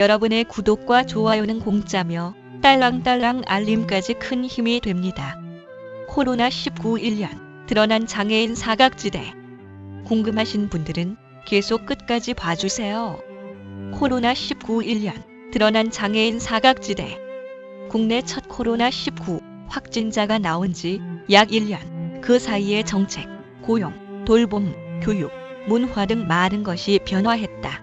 여러분의 구독과 좋아요는 공짜며 딸랑딸랑 알림까지 큰 힘이 됩니다. 코로나19 1년 드러난 장애인 사각지대. 궁금하신 분들은 계속 끝까지 봐주세요. 코로나19 1년 드러난 장애인 사각지대. 국내 첫 코로나19 확진자가 나온 지 약 1년. 그 사이에 정책, 고용, 돌봄, 교육, 문화 등 많은 것이 변화했다.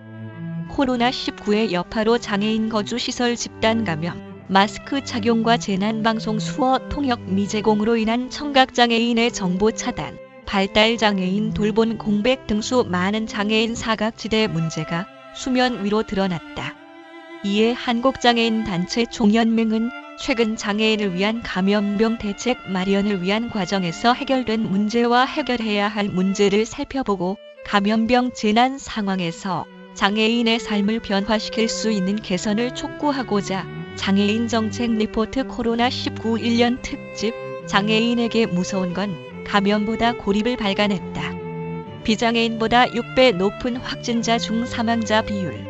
코로나19의 여파로 장애인 거주시설 집단 감염, 마스크 착용과 재난방송 수어 통역 미제공으로 인한 청각장애인의 정보 차단, 발달장애인 돌봄 공백 등 수많은 장애인 사각지대 문제가 수면 위로 드러났다. 이에 한국장애인단체 총연맹은 최근 장애인을 위한 감염병 대책 마련을 위한 과정에서 해결된 문제와 해결해야 할 문제를 살펴보고 감염병 재난 상황에서 장애인의 삶을 변화시킬 수 있는 개선을 촉구하고자 장애인 정책 리포트 코로나19 1년 특집 장애인에게 무서운 건 감염보다 고립을 발간했다. 비장애인보다 6배 높은 확진자 중 사망자 비율.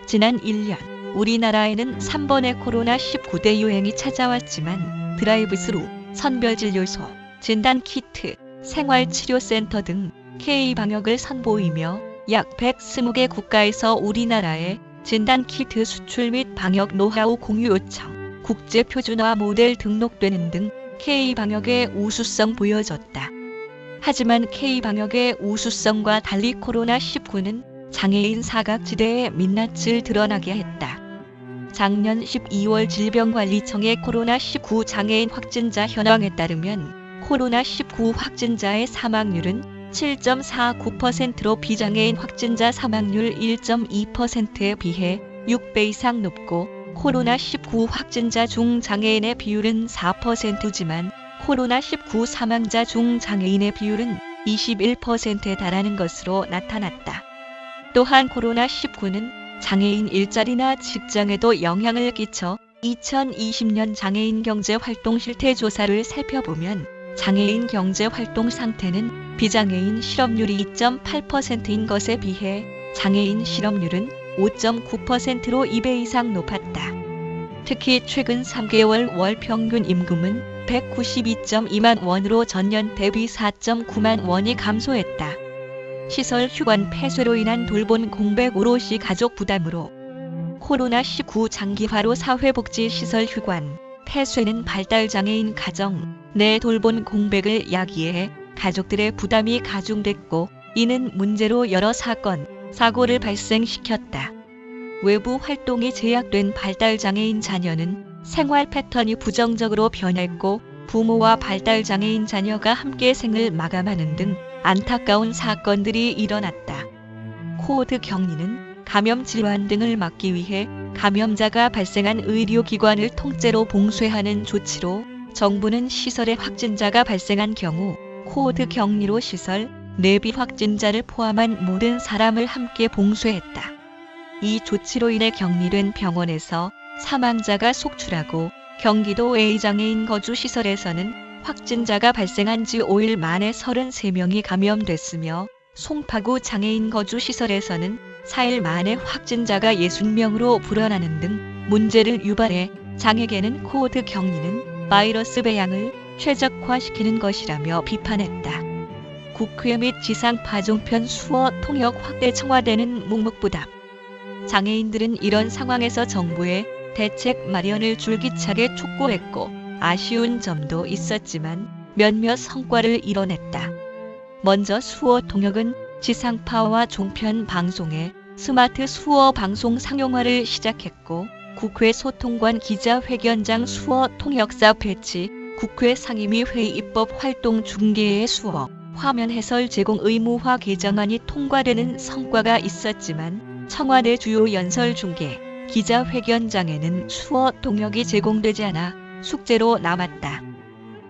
지난 1년 우리나라에는 3번의 코로나19 대유행이 찾아왔지만 드라이브스루, 선별진료소, 진단키트, 생활치료센터 등 K방역을 선보이며 약 120개 국가에서 우리나라의 진단키트 수출 및 방역 노하우 공유 요청, 국제표준화 모델 등록되는 등 K방역의 우수성 보여줬다. 하지만 K방역의 우수성과 달리 코로나19는 장애인 사각지대의 민낯을 드러나게 했다. 작년 12월 질병관리청의 코로나19 장애인 확진자 현황에 따르면 코로나19 확진자의 사망률은 7.49%로 비장애인 확진자 사망률 1.2%에 비해 6배 이상 높고 코로나19 확진자 중 장애인의 비율은 4%지만 코로나19 사망자 중 장애인의 비율은 21%에 달하는 것으로 나타났다. 또한 코로나19는 장애인 일자리나 직장에도 영향을 끼쳐 2020년 장애인 경제활동 실태 조사를 살펴보면 장애인 경제활동 상태는 비장애인 실업률이 2.8%인 것에 비해 장애인 실업률은 5.9%로 2배 이상 높았다. 특히 최근 3개월 월 평균 임금은 192.2만 원으로 전년 대비 4.9만 원이 감소했다. 시설 휴관 폐쇄로 인한 돌봄 공백 오롯이 가족 부담으로. 코로나19 장기화로 사회복지시설 휴관, 폐쇄는 발달장애인 가정 내 돌봄 공백을 야기해 가족들의 부담이 가중됐고 이는 문제로 여러 사건, 사고를 발생시켰다. 외부 활동이 제약된 발달장애인 자녀는 생활 패턴이 부정적으로 변했고 부모와 발달장애인 자녀가 함께 생을 마감하는 등 안타까운 사건들이 일어났다. 코드 격리는 감염 질환 등을 막기 위해 감염자가 발생한 의료기관을 통째로 봉쇄하는 조치로 정부는 시설에 확진자가 발생한 경우 코드 격리로 시설, 내비 확진자를 포함한 모든 사람을 함께 봉쇄했다. 이 조치로 인해 격리된 병원에서 사망자가 속출하고 경기도 A장애인 거주시설에서는 확진자가 발생한 지 5일 만에 33명이 감염됐으며 송파구 장애인 거주시설에서는 4일 만에 확진자가 60명으로 불어나는 등 문제를 유발해 장에게는 코드 격리는 바이러스 배양을 최적화시키는 것이라며 비판했다. 국회 및 지상파종편 수어 통역 확대 청와대는 묵묵부답. 장애인들은 이런 상황에서 정부의 대책 마련을 줄기차게 촉구했고 아쉬운 점도 있었지만 몇몇 성과를 이뤄냈다. 먼저 수어 통역은 지상파와 종편 방송에 스마트 수어 방송 상용화를 시작했고 국회 소통관 기자회견장 수어 통역사 배치, 국회 상임위 회의 입법 활동 중개의 수어, 화면 해설 제공 의무화 개정안이 통과되는 성과가 있었지만 청와대 주요 연설 중개, 기자회견장에는 수어 통역이 제공되지 않아 숙제로 남았다.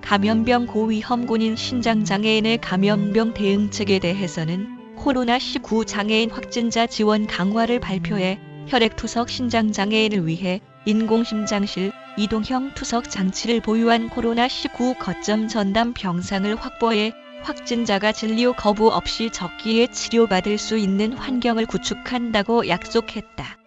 감염병 고위험 군인 신장장애인의 감염병 대응책에 대해서는 코로나19 장애인 확진자 지원 강화를 발표해 혈액투석 신장장애인을 위해 인공심장실, 이동형 투석 장치를 보유한 코로나19 거점 전담 병상을 확보해 확진자가 진료 거부 없이 적기에 치료받을 수 있는 환경을 구축한다고 약속했다.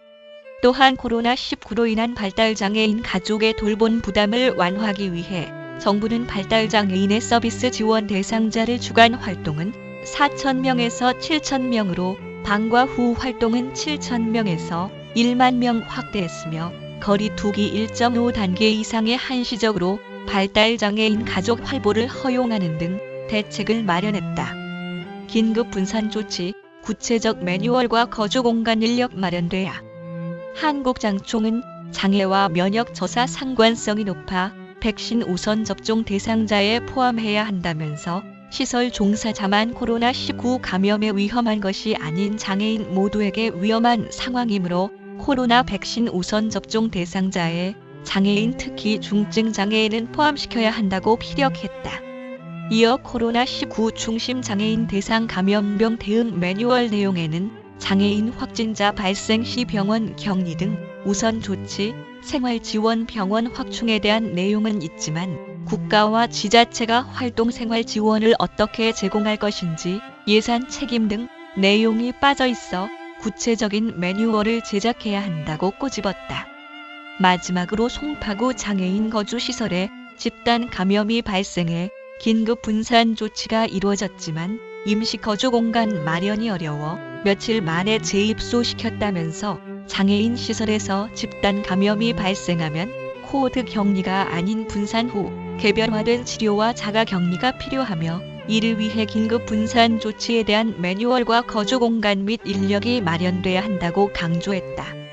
또한 코로나19로 인한 발달장애인 가족의 돌봄 부담을 완화하기 위해 정부는 발달장애인의 서비스 지원 대상자를 주간 활동은 4,000명에서 7,000명으로 방과 후 활동은 7,000명에서 1만 명 확대했으며 거리두기 1.5단계 이상의 한시적으로 발달장애인 가족 활보를 허용하는 등 대책을 마련했다. 긴급 분산 조치, 구체적 매뉴얼과 거주 공간 인력 마련돼야. 한국장총은 장애와 면역 저사 상관성이 높아 백신 우선 접종 대상자에 포함해야 한다면서 시설 종사자만 코로나19 감염에 위험한 것이 아닌 장애인 모두에게 위험한 상황이므로 코로나 백신 우선 접종 대상자에 장애인 특히 중증 장애인은 포함시켜야 한다고 피력했다. 이어 코로나19 중심 장애인 대상 감염병 대응 매뉴얼 내용에는 장애인 확진자 발생 시 병원 격리 등 우선 조치, 생활 지원 병원 확충에 대한 내용은 있지만 국가와 지자체가 활동 생활 지원을 어떻게 제공할 것인지 예산 책임 등 내용이 빠져 있어 구체적인 매뉴얼을 제작해야 한다고 꼬집었다. 마지막으로 송파구 장애인 거주시설에 집단 감염이 발생해 긴급 분산 조치가 이루어졌지만 임시 거주 공간 마련이 어려워 며칠 만에 재입소시켰다면서 장애인 시설에서 집단 감염이 발생하면 코호드 격리가 아닌 분산 후 개별화된 치료와 자가 격리가 필요하며 이를 위해 긴급 분산 조치에 대한 매뉴얼과 거주 공간 및 인력이 마련돼야 한다고 강조했다.